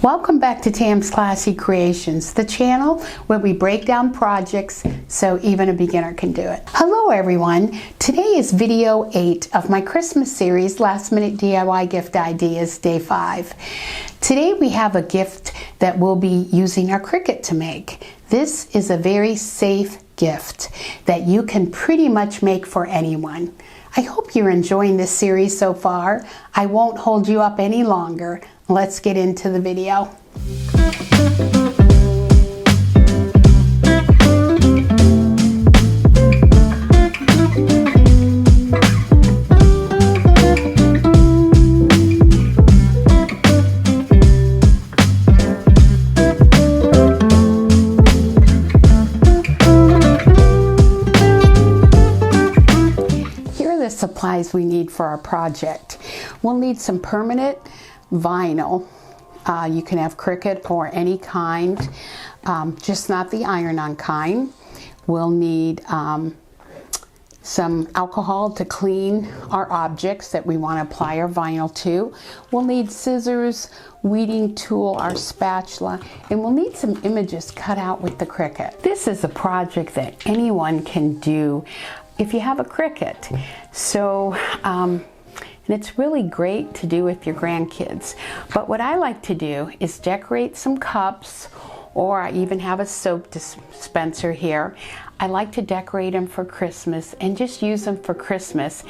Welcome back to Tam's Classy Creations, the channel where we break down projects so even a beginner can do it. Hello everyone, today is video 8 of my Christmas series, Last Minute DIY Gift Ideas, Day 5. Today we have a gift that we'll be using our Cricut to make. This is a very safe gift that you can pretty much make for anyone. I hope you're enjoying this series so far. I won't hold you up any longer. Let's get into the video. Supplies we need for our project. We'll need some permanent vinyl. You can have Cricut or any kind, just not the iron-on kind. We'll need some alcohol to clean our objects that we want to apply our vinyl to. We'll need scissors, weeding tool, our spatula, and we'll need some images cut out with the Cricut. This is a project that anyone can do if you have a Cricut. So, and it's really great to do with your grandkids. But what I like to do is decorate some cups, or I even have a soap dispenser here. I like to decorate them for Christmas and just use them for Christmas.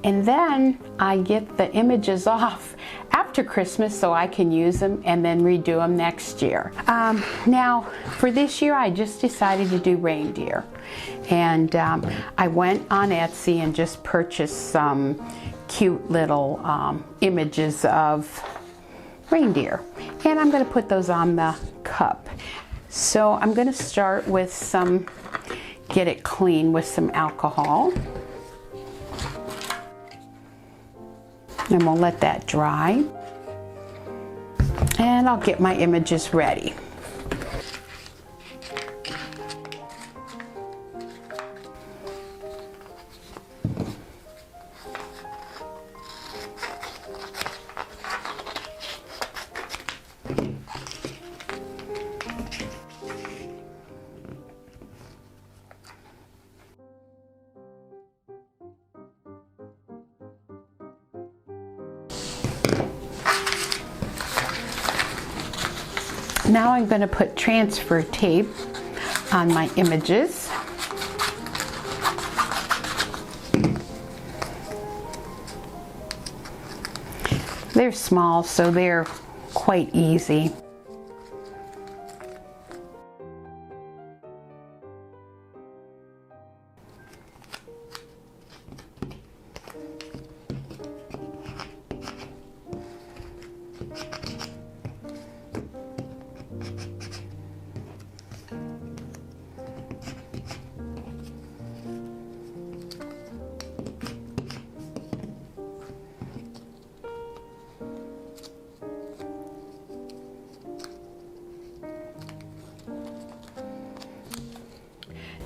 And then I get the images off after Christmas so I can use them and then redo them next year. Now, for this year, I just decided to do reindeer. And I went on Etsy and just purchased some cute little images of reindeer. And I'm going to put those on the cup. So I'm going to start with get it clean with some alcohol. And we'll let that dry. And I'll get my images ready. Now I'm going to put transfer tape on my images. They're small, so they're quite easy.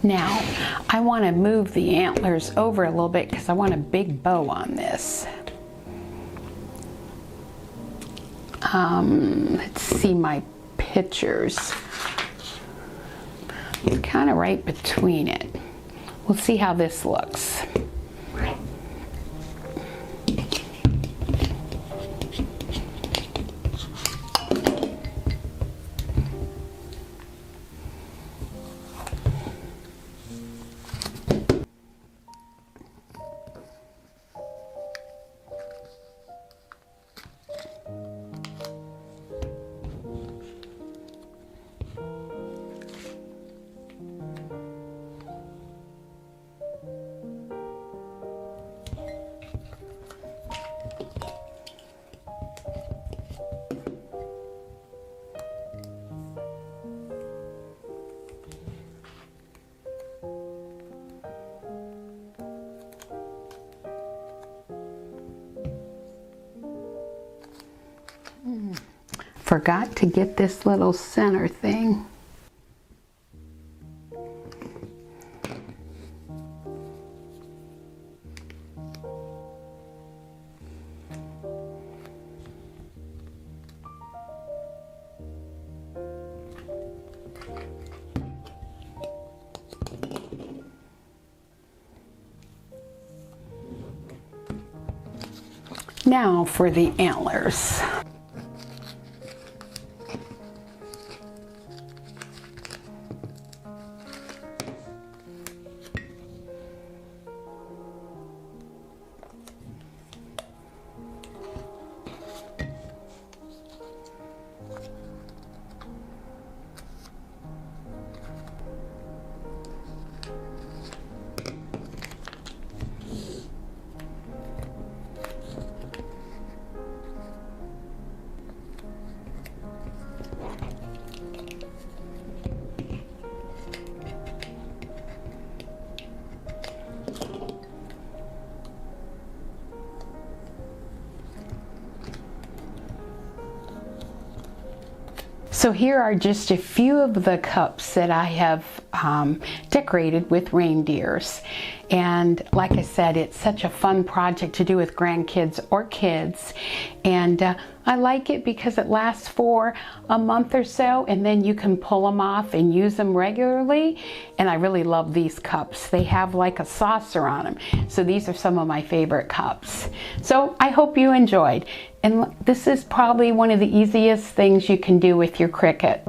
Now, I want to move the antlers over a little bit because I want a big bow on this. Let's see my pictures. It's kind of right between it. We'll see how this looks. Forgot to get this little center thing. Now for the antlers. So here are just a few of the cups that I have decorated with reindeers. And like I said, it's such a fun project to do with grandkids or kids. And I like it because it lasts for a month or so, and then you can pull them off and use them regularly. And I really love these cups. They have like a saucer on them. So these are some of my favorite cups. So I hope you enjoyed. And this is probably one of the easiest things you can do with your Cricut.